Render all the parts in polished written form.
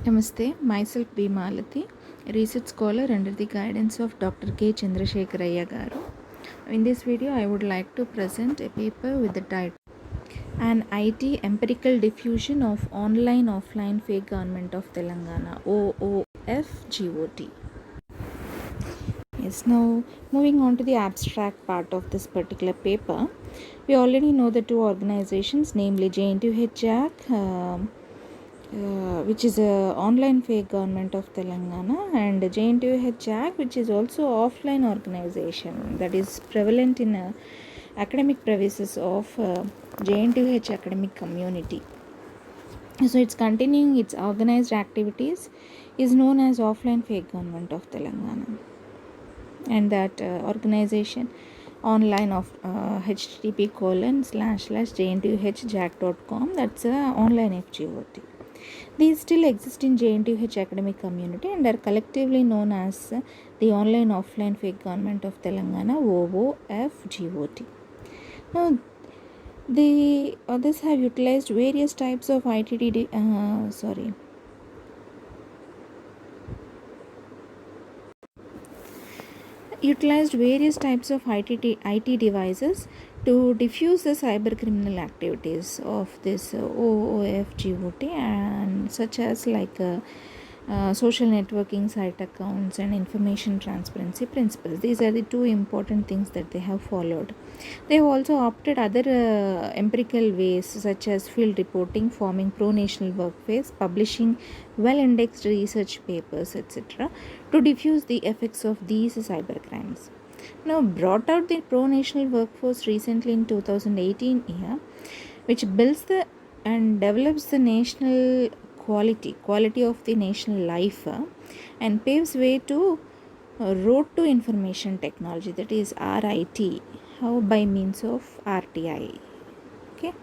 Namaste, myself B. Malati, research scholar under the guidance of Dr. K. Chandrasekhar Garu. In this video, I would like to present a paper with the title An IT Empirical Diffusion of Online-Offline Fake Government of Telangana, OOFGOT. Yes, now moving on to the abstract part of this particular paper, we already know the two organizations, namely JNTU-HJAC, which is a online fake government of Telangana, and JNTU-HJAC, which is also offline organization that is prevalent in academic premises of JNTU-H academic community. So it's continuing its organized activities is known as offline fake government of Telangana, and that organization online of http://jntuhjac.com, that's online FGOT. These still exist in JNTU-H academic community and are collectively known as the Online Offline Fake Government of Telangana, OOFGOT. Now, the others have utilized various types of IT devices to diffuse the cyber criminal activities of this OOFGOT, and such as social networking site accounts and information transparency principles. These are the two important things that they have followed. They have also opted other empirical ways such as field reporting, forming pro-national workplace, publishing well-indexed research papers, etc. to diffuse the effects of these cybercrimes. Now, brought out the pro-national workforce recently in 2018 year, which builds and develops the national quality of the national life, and paves way to road to information technology, that is RIT, how by means of RTI. Okay,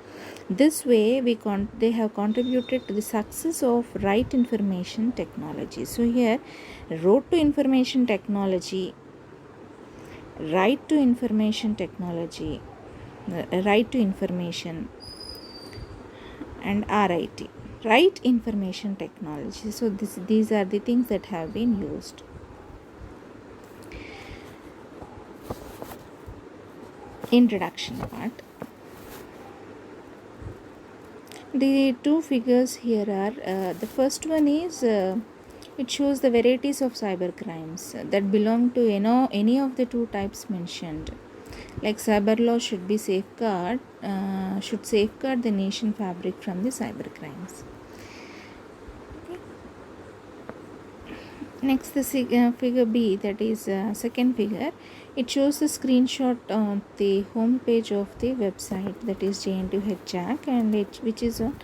this way they have contributed to the success of right information technology. So here, road to information technology, right to information technology, right to information, and RIT, right information technology. So these are the things that have been used. Introduction part. The two figures here are the first one is it shows the varieties of cyber crimes that belong to any of the two types mentioned. Like cyber law should safeguard the nation fabric from the cyber crimes. Okay. Next, the figure B, that is second figure, it shows the screenshot on the home page of the website, that is JNTU-HJAC, and which is on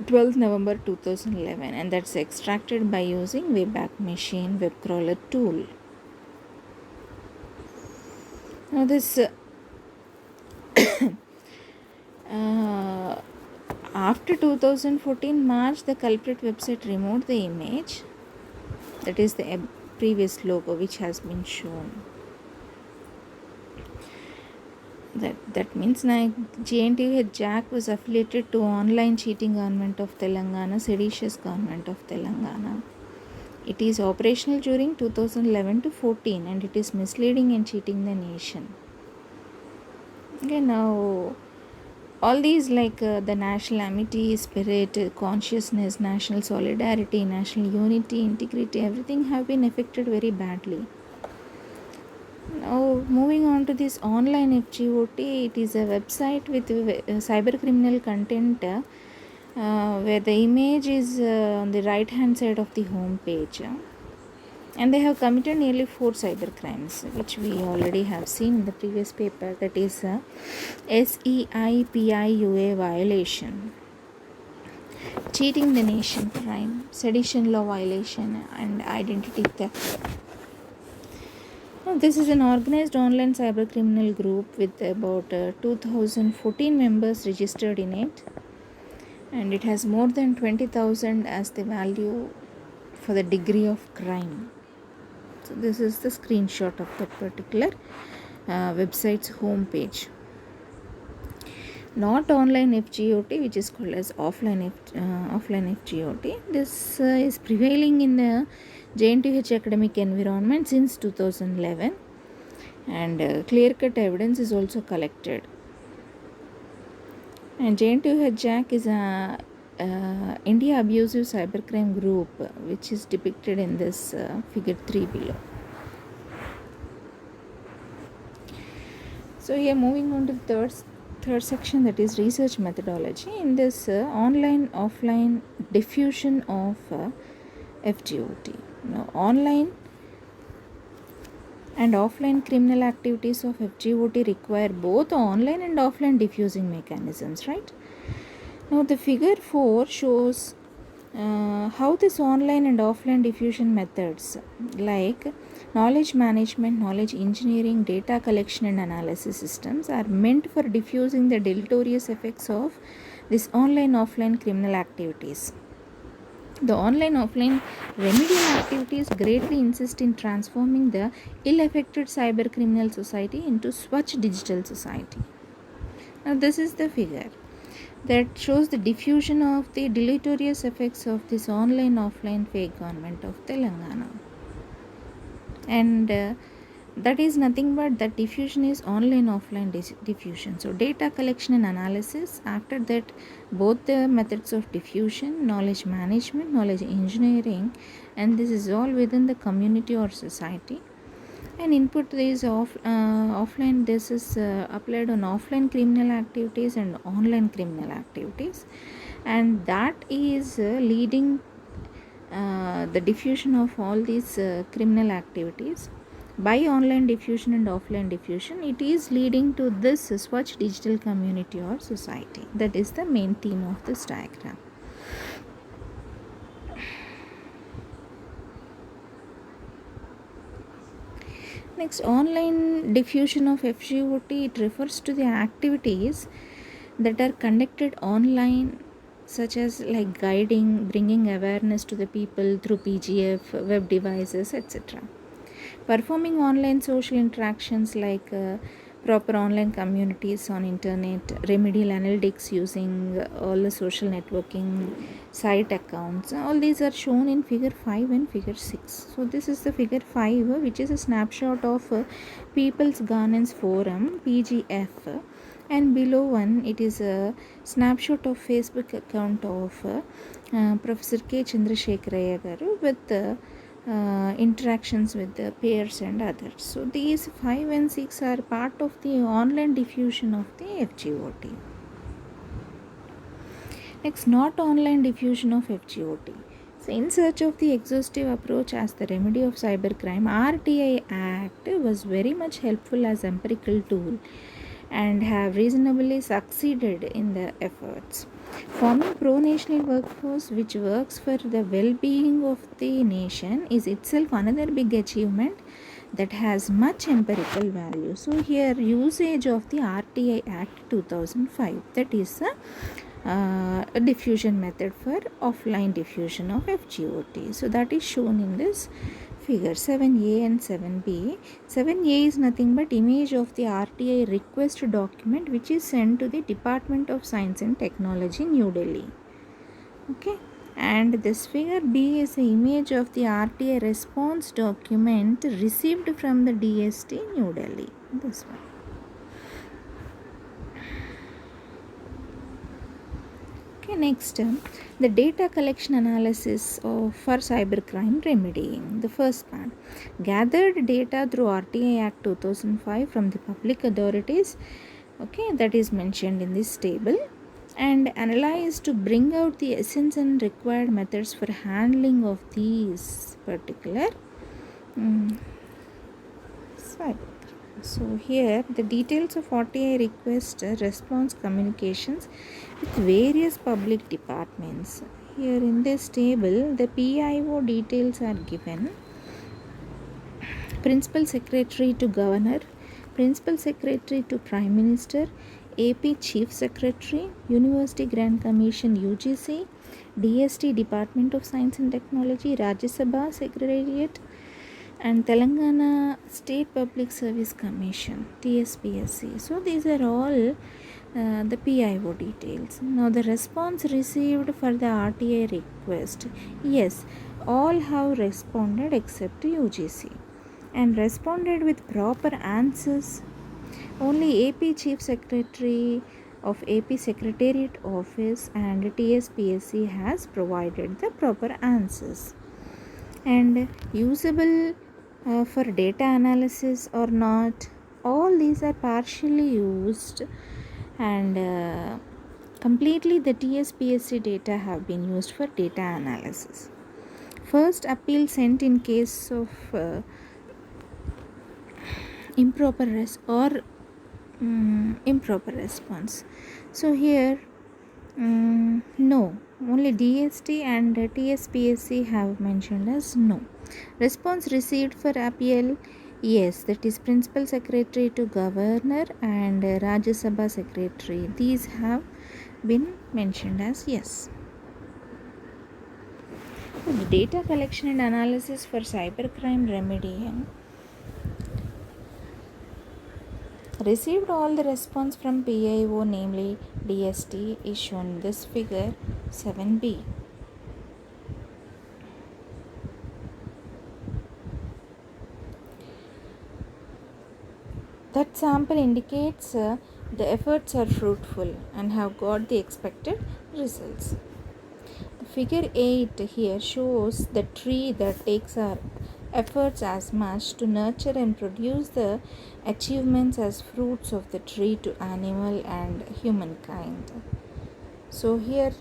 12th November 2011, and that's extracted by using Wayback Machine web crawler tool. Now this after 2014 March, the culprit website removed the image, that is the previous logo which has been shown. That means JNTU-HJAC was affiliated to online cheating government of Telangana, seditious government of Telangana. It is operational during 2011 to 14, and it is misleading and cheating the nation. Okay, now all these the national amity, spirit, consciousness, national solidarity, national unity, integrity, everything have been affected very badly. Now, moving on to this online FGOT, it is a website with cyber criminal content where the image is on the right hand side of the home page, and they have committed nearly 4 cyber crimes, which we already have seen in the previous paper, that is SEIPIUA violation, cheating the nation crime, sedition law violation, and identity theft. This is an organized online cyber criminal group with about 2014 members registered in it, and it has more than 20,000 as the value for the degree of crime. So this is the screenshot of that particular website's home page. not online FGOT, which is called as offline FGOT. This is prevailing in the JNTH academic environment since 2011, and clear-cut evidence is also collected. And JNTH JAC is a India Abusive Cybercrime Group, which is depicted in this figure 3 below. So here moving on to the third section, that is research methodology. In this online offline diffusion of FGOT. Now, online and offline criminal activities of FGOT require both online and offline diffusing mechanisms, right? Now the figure 4 shows how this online and offline diffusion methods like knowledge management, knowledge engineering, data collection and analysis systems are meant for diffusing the deleterious effects of this online-offline criminal activities. The online-offline remedial activities greatly insist in transforming the ill-affected cyber criminal society into Swachh digital society. Now this is the figure that shows the diffusion of the deleterious effects of this online-offline fake government of Telangana. And that is nothing but that diffusion is online-offline diffusion. So data collection and analysis, after that both the methods of diffusion, knowledge management, knowledge engineering, and this is all within the community or society. And input is offline, this is applied on offline criminal activities and online criminal activities, and that is leading the diffusion of all these criminal activities by online diffusion and offline diffusion. It is leading to this Swachh digital community or society. That is the main theme of this diagram. Next, online diffusion of FGOT, it refers to the activities that are conducted online, such as like guiding, bringing awareness to the people through PGF, web devices, etc. Performing online social interactions like proper online communities on internet, remedial analytics using all the social networking site accounts. All these are shown in figure 5 and figure 6. So this is the figure 5, which is a snapshot of People's Governance Forum, PGF, and below one it is a snapshot of Facebook account of Professor K. Chandrasekharaya garu with interactions with the peers and others. So these 5 and 6 are part of the online diffusion of the FGOT. Next, not online diffusion of FGOT. So in search of the exhaustive approach as the remedy of cybercrime, RTI Act was very much helpful as empirical tool and have reasonably succeeded in the efforts. Forming pro-national workforce which works for the well-being of the nation is itself another big achievement that has much empirical value. So here usage of the RTI Act 2005, that is a diffusion method for offline diffusion of FGOT. So that is shown in this figure 7A and 7B. 7A is nothing but image of the RTI request document which is sent to the Department of Science and Technology, New Delhi. Okay, and this figure B is the image of the RTI response document received from the DST, New Delhi. This one. Okay, next, the data collection analysis for cybercrime remedying. The first part, gathered data through RTI Act 2005 from the public authorities, okay, that is mentioned in this table, and analyzed to bring out the essence and required methods for handling of these particular cybercrime. So here the details of RTI request response communications with various public departments. Here in this table the PIO details are given. Principal Secretary to Governor, Principal Secretary to Prime Minister, AP Chief Secretary, University Grant Commission UGC, DST Department of Science and Technology, Rajya Sabha Secretariat, and Telangana State Public Service Commission, TSPSC. So these are all the PIO details. Now, the response received for the RTI request. Yes, all have responded except UGC and responded with proper answers. Only AP Chief Secretary of AP Secretariat Office and TSPSC has provided the proper answers. And usable for data analysis or not, all these are partially used, and completely the TSPSC data have been used for data analysis. First appeal sent in case of improper response. So here no, only DST and TSPSC have mentioned as no. Response received for appeal, yes, that is Principal Secretary to Governor and Rajya Sabha Secretary. These have been mentioned as yes. The data collection and analysis for cybercrime remediation received all the response from PIO, namely DST, is shown in this figure 7b. That sample indicates the efforts are fruitful and have got the expected results. The figure 8 here shows the tree that takes our efforts as much to nurture and produce the achievements as fruits of the tree to animal and humankind. So here,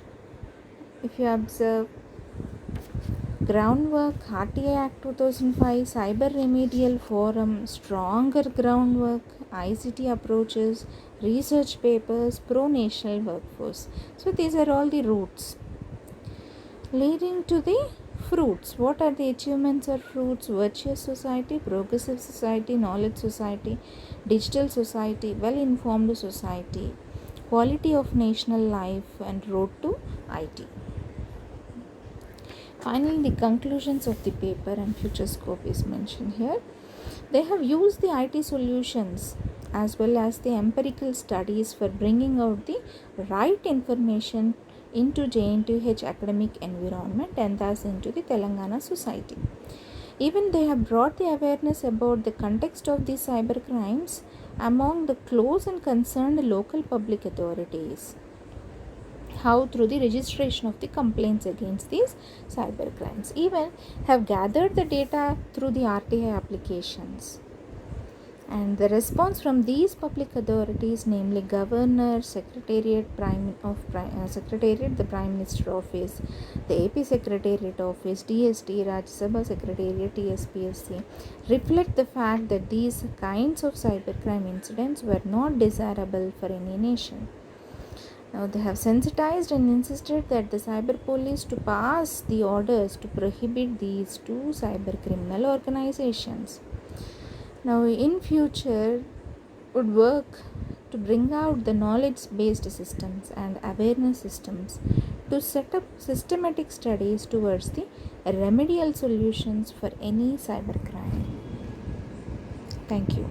if you observe, groundwork, RTI Act 2005, Cyber Remedial Forum, stronger groundwork, ICT approaches, research papers, pro-national workforce. So these are all the roots leading to the fruits. What are the achievements or fruits? Virtuous society, progressive society, knowledge society, digital society, well-informed society, quality of national life, and road to IT. Finally, the conclusions of the paper and future scope is mentioned here. They have used the IT solutions as well as the empirical studies for bringing out the right information into JNTH academic environment and thus into the Telangana society. Even they have brought the awareness about the context of these cyber crimes among the close and concerned local public authorities. How through the registration of the complaints against these cyber crimes. Even have gathered the data through the RTI applications. And the response from these public authorities, namely Governor, Secretariat, Secretariat, the Prime Minister Office, the AP Secretariat Office, DST, Rajya Sabha Secretariat, TSPSC, reflect the fact that these kinds of cybercrime incidents were not desirable for any nation. Now they have sensitized and insisted that the cyber police to pass the orders to prohibit these two cyber criminal organizations. Now in future would work to bring out the knowledge based systems and awareness systems to set up systematic studies towards the remedial solutions for any cyber crime. Thank you.